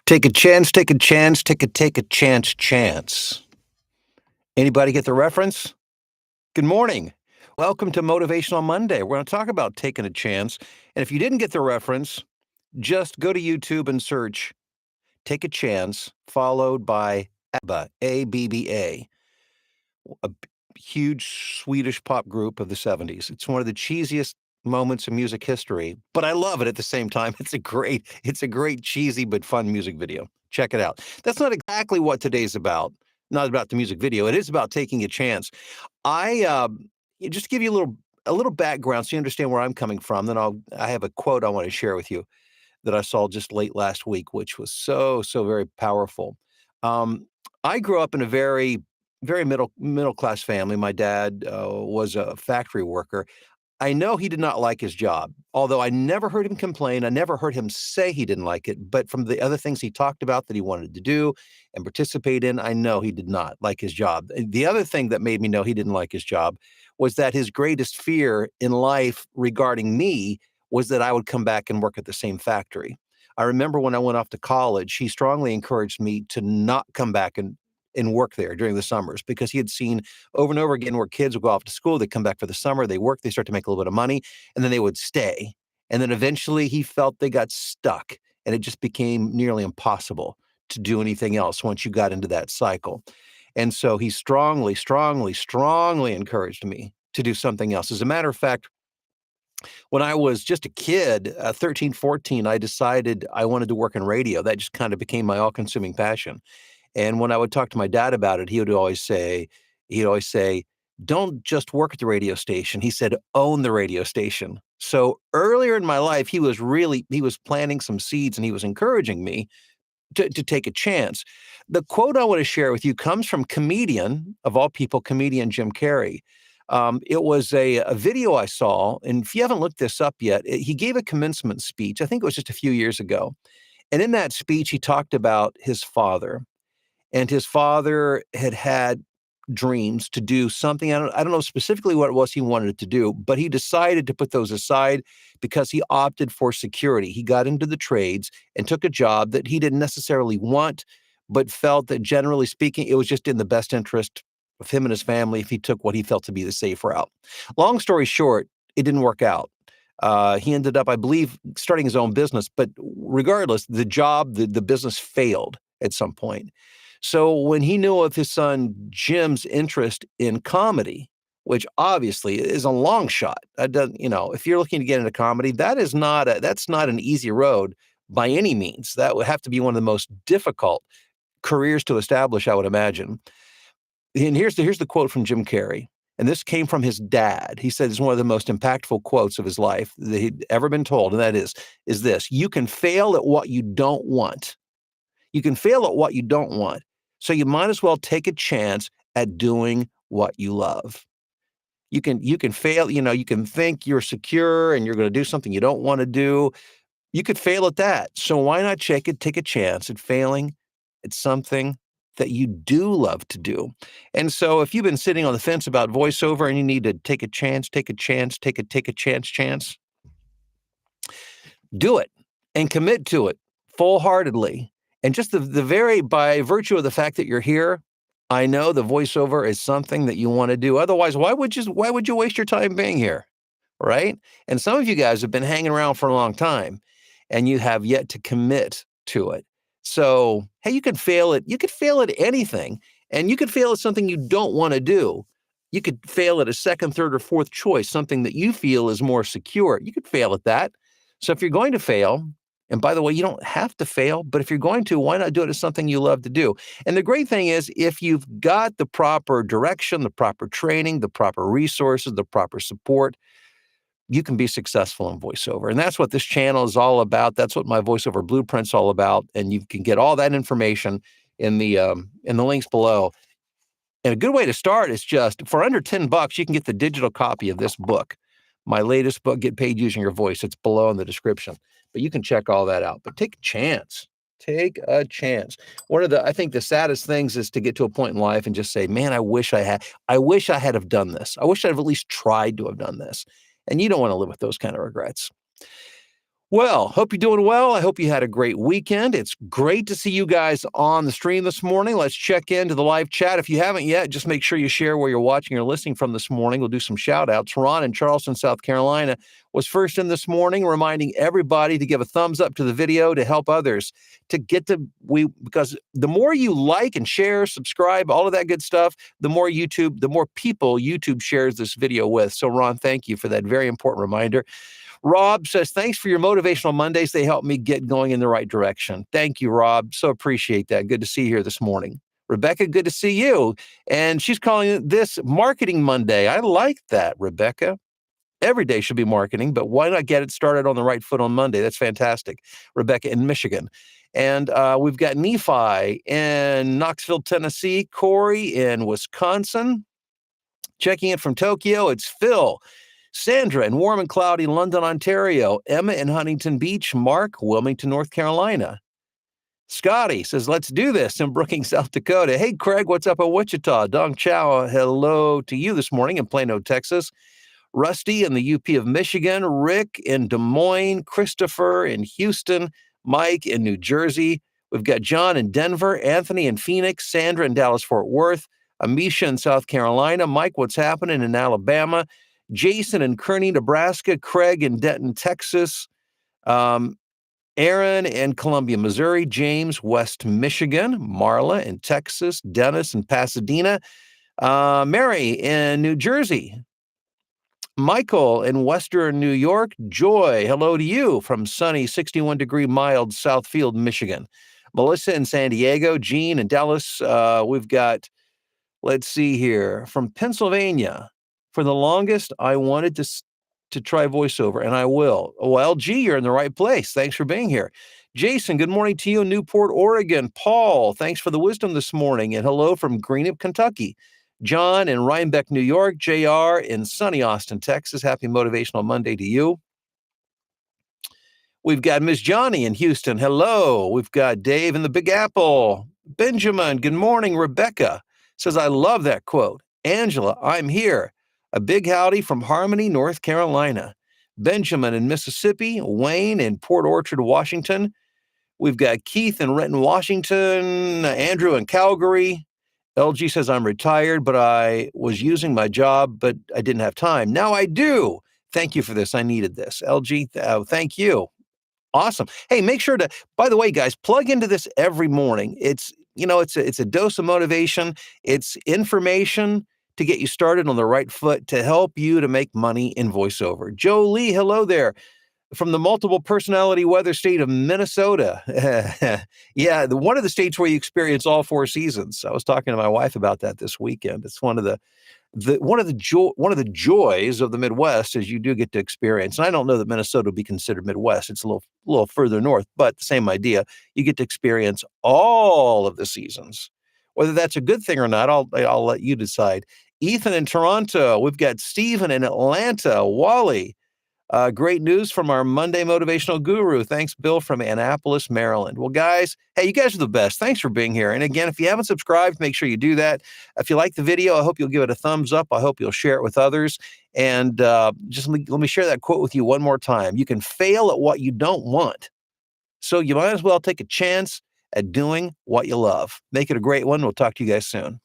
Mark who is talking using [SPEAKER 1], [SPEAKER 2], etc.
[SPEAKER 1] Take a chance, take a chance, take a chance. Anybody get the reference? Good morning. Welcome to Motivational Monday. We're going to talk about taking a chance. And if you didn't get the reference, just go to YouTube and search Take a Chance, followed by ABBA, A-B-B-A, a huge Swedish pop group of the 70s. It's one of the cheesiest moments in music history, but I love it at the same time. It's a great cheesy but fun music video. Check it out. That's not exactly what today's about. Not about the music video. It is about taking a chance. Just to give you a little background so you understand where I'm coming from. Then I have a quote I want to share with you that I saw just late last week, which was so very powerful. Um, I grew up in a very middle class family. My dad was a factory worker. I know he did not like his job, although I never heard him complain. I never heard him say he didn't like it. But from the other things he talked about that he wanted to do and participate in, I know he did not like his job. And the other thing that made me know he didn't like his job was that his greatest fear in life regarding me was that I would come back and work at the same factory. I remember when I went off to college, he strongly encouraged me to not come back and work there during the summers because he had seen over and over again where kids would go off to school, they come back for the summer, they work, they start to make a little bit of money, and then they would stay. And then eventually he felt they got stuck and it just became nearly impossible to do anything else once you got into that cycle. And so he strongly encouraged me to do something else. As a matter of fact, when I was just a kid, 13, 14, I decided I wanted to work in radio. That just kind of became my all-consuming passion. And when I would talk to my dad about it, he would always say, "Don't just work at the radio station." He said, "Own the radio station." So earlier in my life, he was planting some seeds and he was encouraging me to take a chance. The quote I want to share with you comes from comedian, of all people, comedian Jim Carrey. It was a video I saw, and if you haven't looked this up yet, he gave a commencement speech. I think it was just a few years ago. And in that speech, he talked about his father, and his father had dreams to do something. I don't know specifically what it was he wanted to do, but he decided to put those aside because he opted for security. He got into the trades and took a job that he didn't necessarily want, but felt that generally speaking, it was just in the best interest of him and his family if he took what he felt to be the safe route. Long story short, it didn't work out. He ended up, I believe, starting his own business, but regardless, the business failed at some point. So when he knew of his son Jim's interest in comedy, which obviously is a long shot, that doesn't, if you're looking to get into comedy, that's not an easy road by any means. That would have to be one of the most difficult careers to establish, I would imagine. And here's the quote from Jim Carrey. And this came from his dad. He said it's one of the most impactful quotes of his life that he'd ever been told. And that is this: you can fail at what you don't want. You can fail at what you don't want. So you might as well take a chance at doing what you love. You can fail, you can think you're secure and you're going to do something you don't want to do. You could fail at that. So why not take a chance at failing at something that you do love to do? And so if you've been sitting on the fence about voiceover and you need to take a chance, take a chance, do it and commit to it full-heartedly. And just the very by virtue of the fact that you're here, I know the voiceover is something that you want to do. Otherwise, why would you waste your time being here? Right? And some of you guys have been hanging around for a long time and you have yet to commit to it. So, hey, you could fail at anything, and you could fail at something you don't want to do. You could fail at a second, third, or fourth choice, something that you feel is more secure. You could fail at that. So if you're going to fail, and by the way, you don't have to fail, but if you're going to, why not do it as something you love to do? And the great thing is, if you've got the proper direction, the proper training, the proper resources, the proper support, you can be successful in voiceover. And that's what this channel is all about. That's what my voiceover blueprint's all about. And you can get all that information in the links below. And a good way to start is just for under $10, you can get the digital copy of this book, my latest book, Get Paid Using Your Voice. It's below in the description, but you can check all that out. But take a chance. Take a chance. I think the saddest things is to get to a point in life and just say, man, I wish I had have done this. I wish I'd have at least tried to have done this. And you don't want to live with those kind of regrets. Well, hope you're doing well. I hope you had a great weekend. It's great to see you guys on the stream this morning. Let's check into the live chat. If you haven't yet, just make sure you share where you're watching or listening from this morning. We'll do some shout outs. Ron in Charleston, South Carolina was first in this morning, reminding everybody to give a thumbs up to the video to help others to get to because the more you like and share, subscribe, all of that good stuff, the more people YouTube shares this video with. So Ron, thank you for that very important reminder. Rob says, thanks for your motivational Mondays. They help me get going in the right direction. Thank you, Rob. So appreciate that. Good to see you here this morning. Rebecca, good to see you. And she's calling this Marketing Monday. I like that, Rebecca. Every day should be marketing, but why not get it started on the right foot on Monday? That's fantastic. Rebecca in Michigan. And we've got Nephi in Knoxville, Tennessee, Corey in Wisconsin. Checking in from Tokyo, it's Phil. Sandra in warm and cloudy London, Ontario. Emma in Huntington Beach. Mark, Wilmington, North Carolina. Scotty says, let's do this in Brookings, South Dakota. Hey, Craig, what's up in Wichita? Dong Chow, hello to you this morning in Plano, Texas. Rusty in the UP of Michigan. Rick in Des Moines. Christopher in Houston. Mike in New Jersey. We've got John in Denver. Anthony in Phoenix. Sandra in Dallas-Fort Worth. Amisha in South Carolina. Mike, what's happening in Alabama? Jason in Kearney, Nebraska, Craig in Denton, Texas, Aaron in Columbia, Missouri, James, West Michigan, Marla in Texas, Dennis in Pasadena, Mary in New Jersey, Michael in Western New York, Joy, hello to you from sunny 61-degree mild Southfield, Michigan, Melissa in San Diego, Jean in Dallas, we've got, let's see here, from Pennsylvania. For the longest, I wanted to try voiceover, and I will. Well, LG, you're in the right place. Thanks for being here. Jason, good morning to you in Newport, Oregon. Paul, thanks for the wisdom this morning, and hello from Greenup, Kentucky. John in Rhinebeck, New York. JR in sunny Austin, Texas. Happy Motivational Monday to you. We've got Miss Johnny in Houston. Hello. We've got Dave in the Big Apple. Benjamin, good morning. Rebecca says, I love that quote. Angela, I'm here. A big howdy from Harmony, North Carolina. Benjamin in Mississippi. Wayne in Port Orchard, Washington. We've got Keith in Renton, Washington. Andrew in Calgary. LG says, I'm retired, but I was using my job, but I didn't have time. Now I do. Thank you for this. I needed this. LG, thank you. Awesome. Hey, make sure to, by the way, guys, plug into this every morning. It's a dose of motivation. It's information to get you started on the right foot to help you to make money in voiceover. Joe Lee, hello there from the multiple personality weather state of Minnesota. Yeah, one of the states where you experience all four seasons. I was talking to my wife about that this weekend. It's one of the joys of the Midwest is you do get to experience. And I don't know that Minnesota would be considered Midwest. It's a little further north, but the same idea. You get to experience all of the seasons. Whether that's a good thing or not, I'll let you decide. Ethan in Toronto. We've got Stephen in Atlanta. Wally. Great news from our Monday motivational guru. Thanks, Bill from Annapolis, Maryland. Well, guys, hey, you guys are the best. Thanks for being here. And again, if you haven't subscribed, make sure you do that. If you like the video, I hope you'll give it a thumbs up. I hope you'll share it with others. And just let me share that quote with you one more time. You can fail at what you don't want. So you might as well take a chance at doing what you love. Make it a great one. We'll talk to you guys soon.